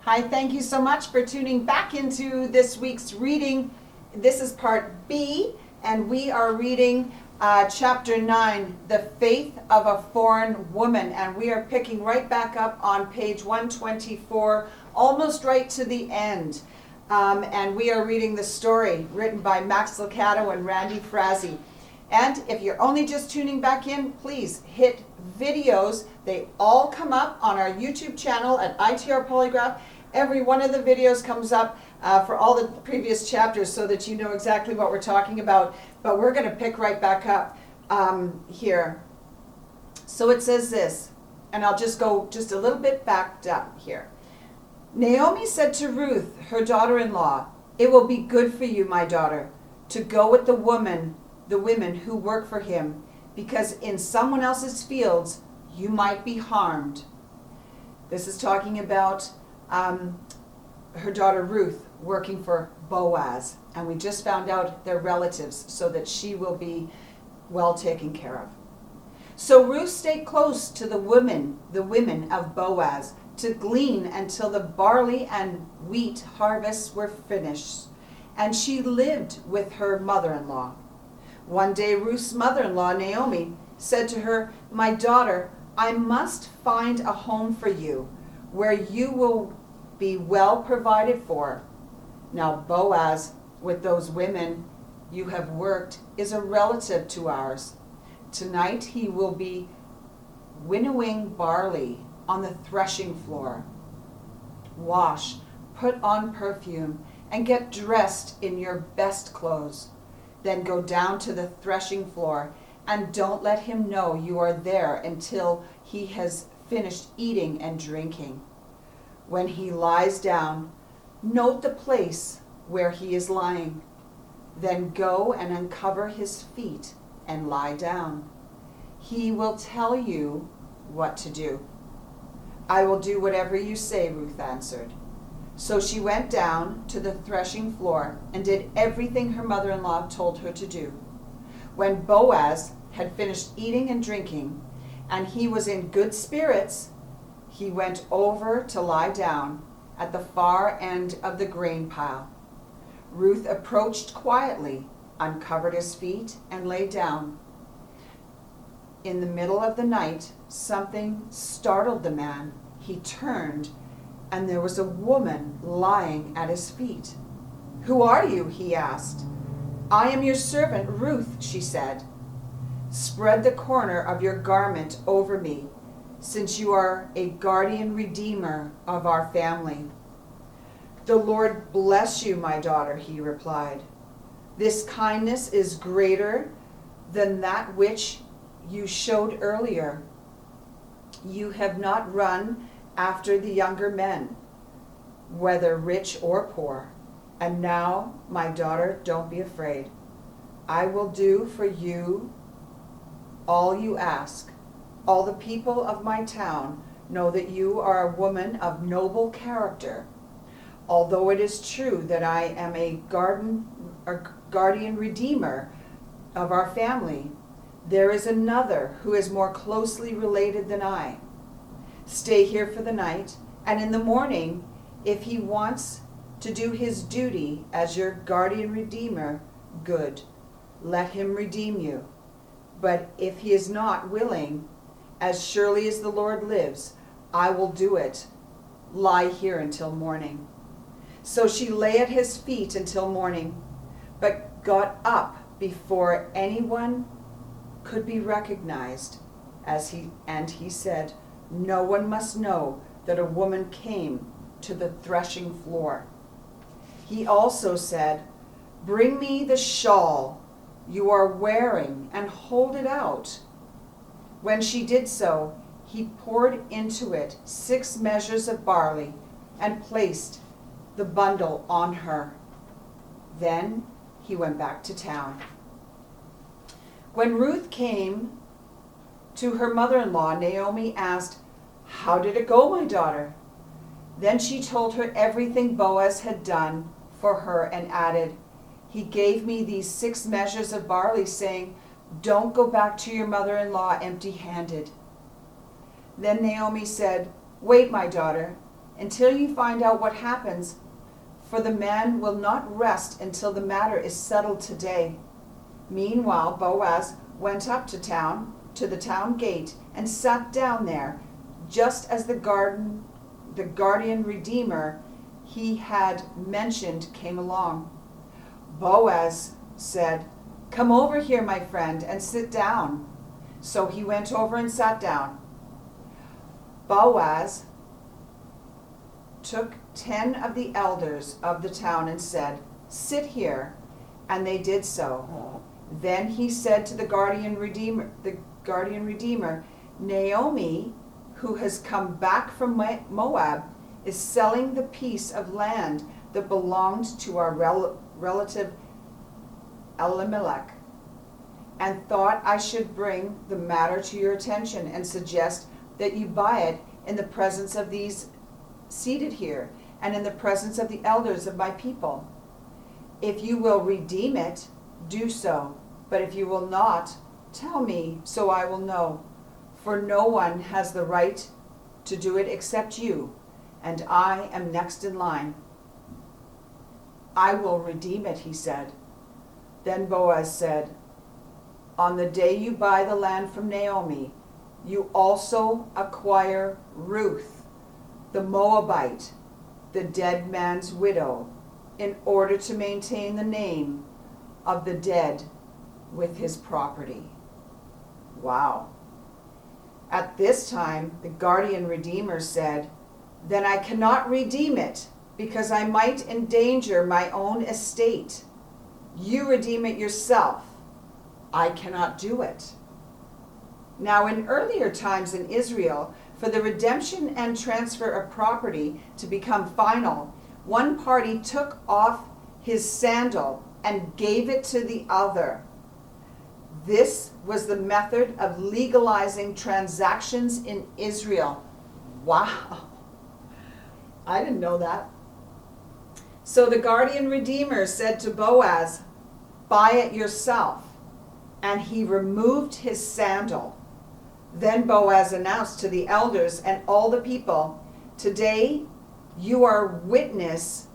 Hi, thank you so much for tuning back into this week's reading. This is part B, and we are reading chapter 9, The Faith of a Foreign Woman. And we are picking right back up on page 124, almost right to the end. And we are reading the story written by Max Lucado and Randy Frazee. And if you're only just tuning back in, please hit videos. They all come up on our YouTube channel at ITR Polygraph. Every one of the videos comes up for all the previous chapters so that you know exactly what we're talking about. But we're going to pick right back up here. So it says this, and I'll just go just a little bit backed up here. Naomi said to Ruth, her daughter-in-law, "It will be good for you, my daughter, to go with the women who work for him, because in someone else's fields you might be harmed." This is talking about her daughter Ruth working for Boaz, and we just found out they're relatives so that she will be well taken care of. So Ruth stayed close to the women of Boaz to glean until the barley and wheat harvests were finished, and she lived with her mother-in-law. One day Ruth's mother-in-law, Naomi, said to her, "My daughter, I must find a home for you where you will be well provided for." Now Boaz, with those women you have worked, is a relative to ours. Tonight he will be winnowing barley on the threshing floor. Wash, put on perfume, and get dressed in your best clothes. Then go down to the threshing floor, and don't let him know you are there until he has finished eating and drinking. When he lies down, note the place where he is lying. Then go and uncover his feet and lie down. He will tell you what to do. "I will do whatever you say," Ruth answered. So she went down to the threshing floor and did everything her mother-in-law told her to do. When Boaz had finished eating and drinking, and he was in good spirits, he went over to lie down at the far end of the grain pile. Ruth approached quietly, uncovered his feet, and lay down. In the middle of the night, something startled the man. He turned, and there was a woman lying at his feet. "Who are you?" he asked. "I am your servant, Ruth," she said. "Spread the corner of your garment over me, since you are a guardian redeemer of our family." "The Lord bless you, my daughter," he replied. "This kindness is greater than that which you showed earlier. You have not run after the younger men, whether rich or poor. And now, my daughter, don't be afraid. I will do for you all you ask. All the people of my town know that you are a woman of noble character. Although it is true that I am a guardian redeemer of our family, there is another who is more closely related than I. Stay here for the night, and in the morning, if he wants to do his duty as your guardian redeemer, good, let him redeem you. But if he is not willing, as surely as the Lord lives, I will do it. Lie here until morning." So she lay at his feet until morning, but got up before anyone could be recognized, and he said, "No one must know that a woman came to the threshing floor." He also said, "Bring me the shawl you are wearing and hold it out." When she did so, he poured into it 6 measures of barley and placed the bundle on her. Then he went back to town. When Ruth came to her mother-in-law, Naomi asked, "How did it go, my daughter?" Then she told her everything Boaz had done for her and added, "He gave me these 6 measures of barley, saying, 'Don't go back to your mother-in-law empty-handed.'" Then Naomi said, "Wait, my daughter, until you find out what happens, for the man will not rest until the matter is settled today." Meanwhile, Boaz went up to the town gate, and sat down there, just as the guardian redeemer he had mentioned came along. Boaz said, "Come over here, my friend, and sit down." So he went over and sat down. Boaz took 10 of the elders of the town and said, "Sit here," and they did so. Then he said to the guardian redeemer, "Naomi, who has come back from Moab, is selling the piece of land that belonged to our relative Elimelech, and thought I should bring the matter to your attention and suggest that you buy it in the presence of these seated here and in the presence of the elders of my people. If you will redeem it, do so, but if you will not, tell me, so I will know, for no one has the right to do it except you, and I am next in line." "I will redeem it," he said. Then Boaz said, "On the day you buy the land from Naomi, you also acquire Ruth, the Moabite, the dead man's widow, in order to maintain the name of the dead with his property." Wow. At this time, the guardian redeemer said, "Then I cannot redeem it, because I might endanger my own estate. You redeem it yourself. I cannot do it." Now, in earlier times in Israel, for the redemption and transfer of property to become final, one party took off his sandal and gave it to the other. This was the method of legalizing transactions in Israel. Wow. I didn't know that. So the guardian redeemer said to Boaz, "Buy it yourself." And he removed his sandal. Then Boaz announced to the elders and all the people, "Today you are witness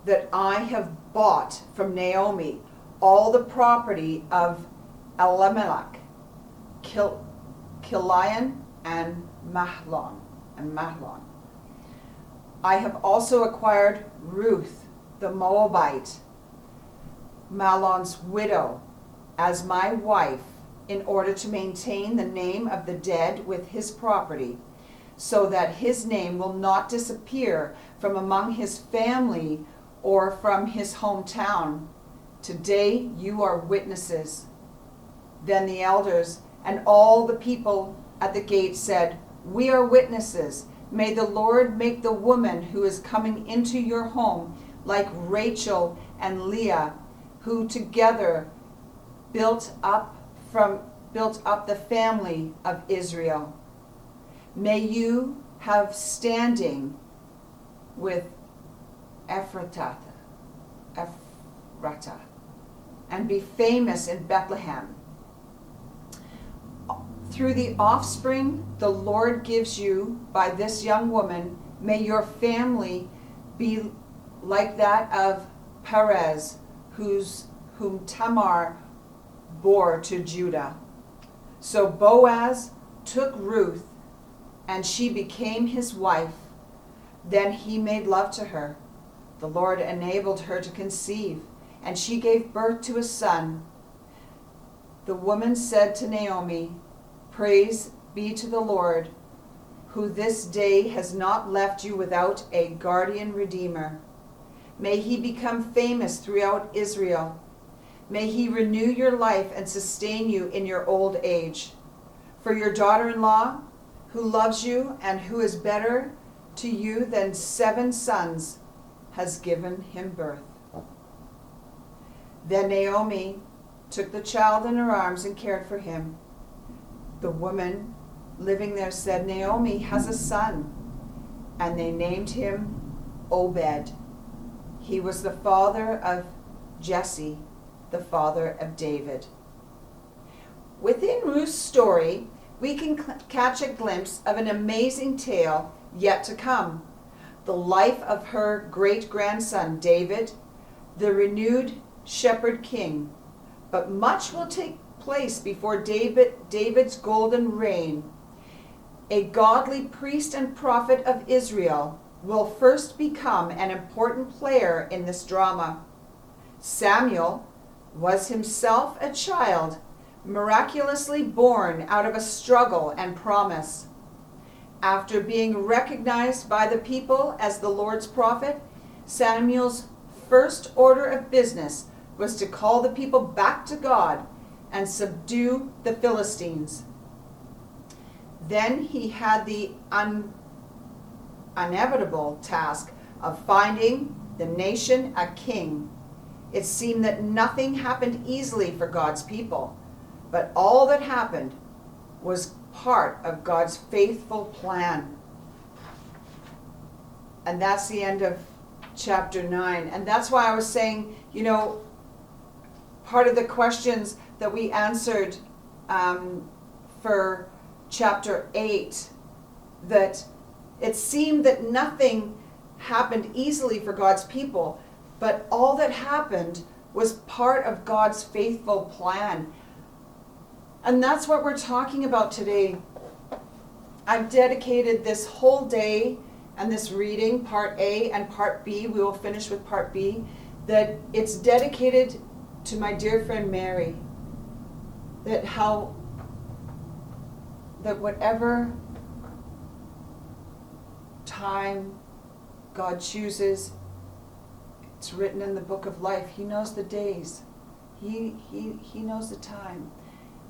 that I have bought from Naomi all the property of Elimelech, Kilion, and Mahlon. I have also acquired Ruth, the Moabite, Mahlon's widow, as my wife, in order to maintain the name of the dead with his property, so that his name will not disappear from among his family or from his hometown. Today you are witnesses." Then the elders and all the people at the gate said, "We are witnesses. May the Lord make the woman who is coming into your home like Rachel and Leah, who together built up the family of Israel. May you have standing with Ephratah, and be famous in Bethlehem. Through the offspring the Lord gives you by this young woman, may your family be like that of Perez, whom Tamar bore to Judah." So Boaz took Ruth, and she became his wife. Then he made love to her. The Lord enabled her to conceive, and she gave birth to a son. The woman said to Naomi, "Praise be to the Lord, who this day has not left you without a guardian redeemer. May he become famous throughout Israel. May he renew your life and sustain you in your old age. For your daughter-in-law, who loves you and who is better to you than 7 sons, has given him birth." Then Naomi took the child in her arms and cared for him. The woman living there said, "Naomi has a son," and they named him Obed. He was the father of Jesse, the father of David. Within Ruth's story, we can catch a glimpse of an amazing tale yet to come. the life of her great-grandson David, the renewed shepherd king. But much will take place before David's golden reign. A godly priest and prophet of Israel will first become an important player in this drama. Samuel was himself a child, miraculously born out of a struggle and promise. After being recognized by the people as the Lord's prophet, Samuel's first order of business was to call the people back to God and subdue the Philistines. Then he had the inevitable task of finding the nation a king. It seemed that nothing happened easily for God's people, but all that happened was part of God's faithful plan. And that's the end of chapter 9. And that's why I was saying, part of the questions that we answered for chapter 8, that it seemed that nothing happened easily for God's people, but all that happened was part of God's faithful plan. And that's what we're talking about today. I've dedicated this whole day and this reading, part A and part B, we will finish with part B, that it's dedicated to my dear friend Mary. That whatever time God chooses, it's written in the book of life. He knows the days. He knows the time.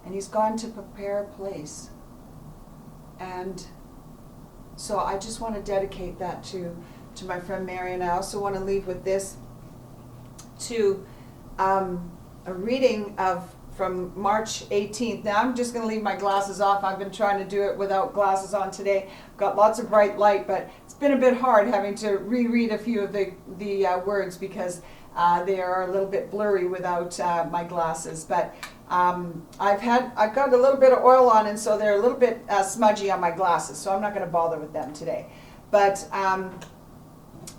And he's gone to prepare a place. And so I just want to dedicate that to my friend Mary. And I also want to leave with this, to a reading from March 18th. Now I'm just going to leave my glasses off. I've been trying to do it without glasses on today. Got lots of bright light, but it's been a bit hard having to reread a few of the words because they are a little bit blurry without my glasses. But I've got a little bit of oil on, and so they're a little bit smudgy on my glasses, so I'm not going to bother with them today. But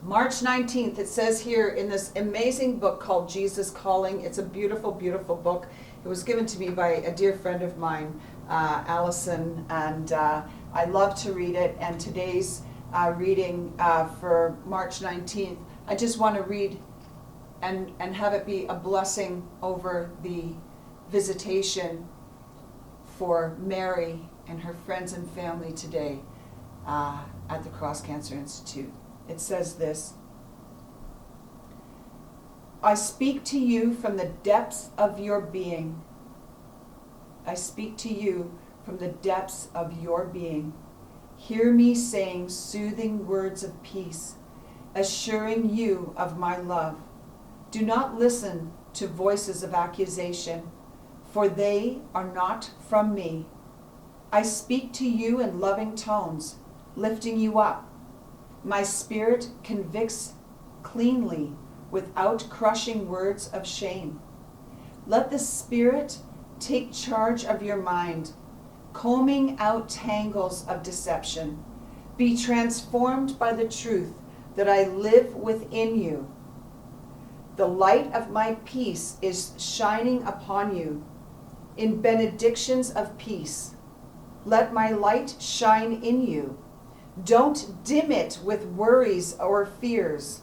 March 19th, it says here in this amazing book called Jesus Calling. It's a beautiful, beautiful book. It was given to me by a dear friend of mine, Allison, and I love to read it. And today's reading for March 19th, I just want to read and have it be a blessing over the visitation for Mary and her friends and family today at the Cross Cancer Institute. It says this: I speak to you from the depths of your being. I speak to you from the depths of your being. Hear me saying soothing words of peace, assuring you of my love. Do not listen to voices of accusation, for they are not from me. I speak to you in loving tones, lifting you up. My spirit convicts cleanly, without crushing words of shame. Let the Spirit take charge of your mind, combing out tangles of deception. Be transformed by the truth that I live within you. The light of my peace is shining upon you in benedictions of peace. Let my light shine in you. Don't dim it with worries or fears.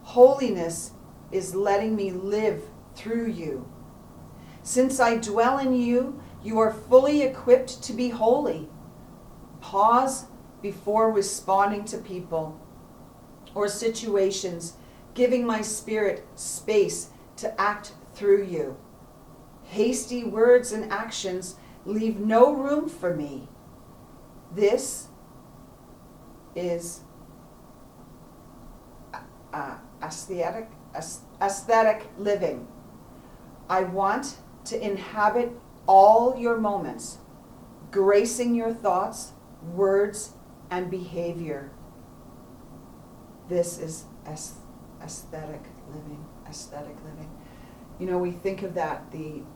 Holiness is letting me live through you. Since I dwell in you, you are fully equipped to be holy. Pause before responding to people or situations, giving my spirit space to act through you. Hasty words and actions leave no room for me. This is aesthetic living. I want to inhabit all your moments, gracing your thoughts, words, and behavior. This is aesthetic living. Aesthetic living. We think of that, being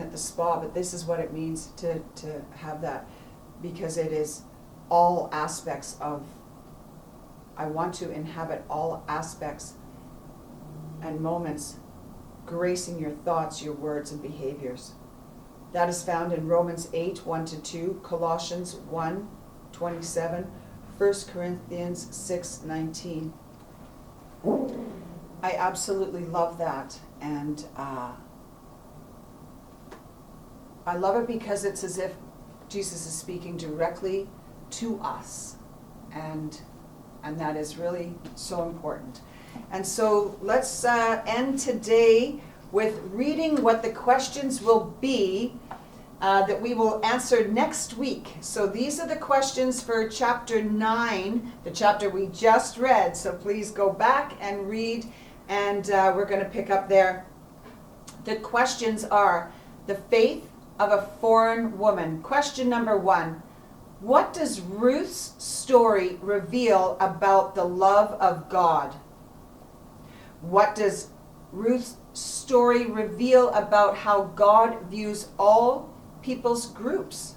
at the spa, but this is what it means to have that, because it is all aspects of I want to inhabit all aspects and moments, gracing your thoughts, your words, and behaviors. That is found in Romans 8, 1-2, Colossians 1, 27, 1 Corinthians 6, 19. I absolutely love that, and I love it because it's as if Jesus is speaking directly to us, and that is really so important. And so let's end today with reading what the questions will be that we will answer next week. So these are the questions for chapter 9, the chapter we just read. So please go back and read, and we're going to pick up there. The questions are the faith of a foreign woman. Question number 1. What does Ruth's story reveal about the love of God? What does Ruth's story reveal about how God views all people's groups?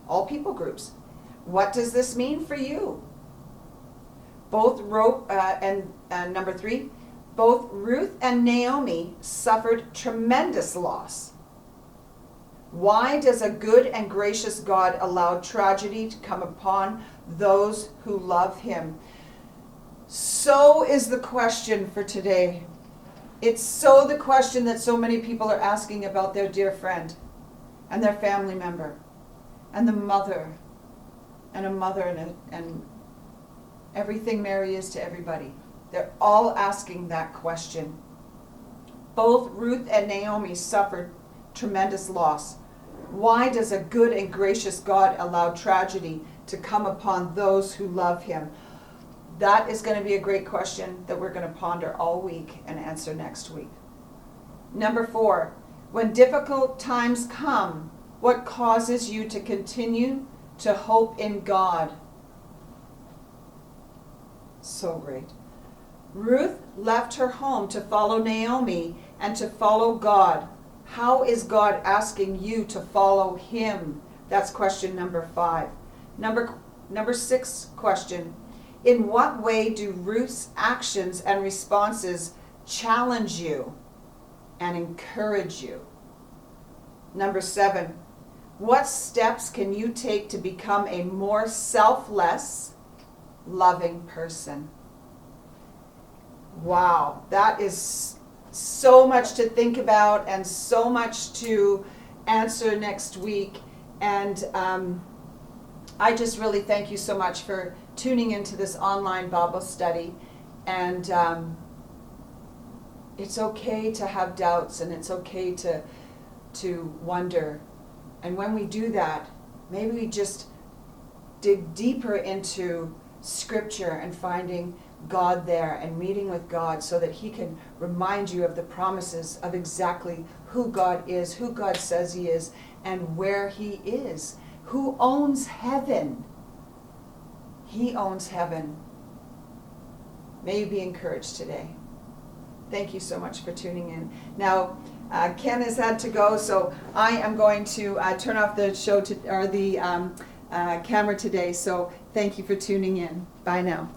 All people groups. What does this mean for you? Number 3, both Ruth and Naomi suffered tremendous loss. Why does a good and gracious God allow tragedy to come upon those who love him? So is the question for today. It's so the question that so many people are asking about their dear friend and their family member and the mother and a mother and everything Mary is to everybody. They're all asking that question. Both Ruth and Naomi suffered tremendous loss. Why does a good and gracious God allow tragedy to come upon those who love him? That is going to be a great question that we're going to ponder all week and answer next week. Number 4, when difficult times come, what causes you to continue to hope in God? So great. Ruth left her home to follow Naomi and to follow God. How is God asking you to follow him? That's question number 5. Number 6 question. In what way do Ruth's actions and responses challenge you and encourage you? Number 7. What steps can you take to become a more selfless, loving person? Wow, that is so much to think about and so much to answer next week. And I just really thank you so much for tuning into this online Bible study. And it's okay to have doubts, and it's okay to wonder. And when we do that, maybe we just dig deeper into Scripture and finding God there and meeting with God so that he can remind you of the promises of exactly who God is, who God says he is, and where he is. Who owns heaven? He owns heaven. May you be encouraged today. Thank you so much for tuning in. Now, Ken has had to go, so I am going to turn off the show or the camera today. So thank you for tuning in. Bye now.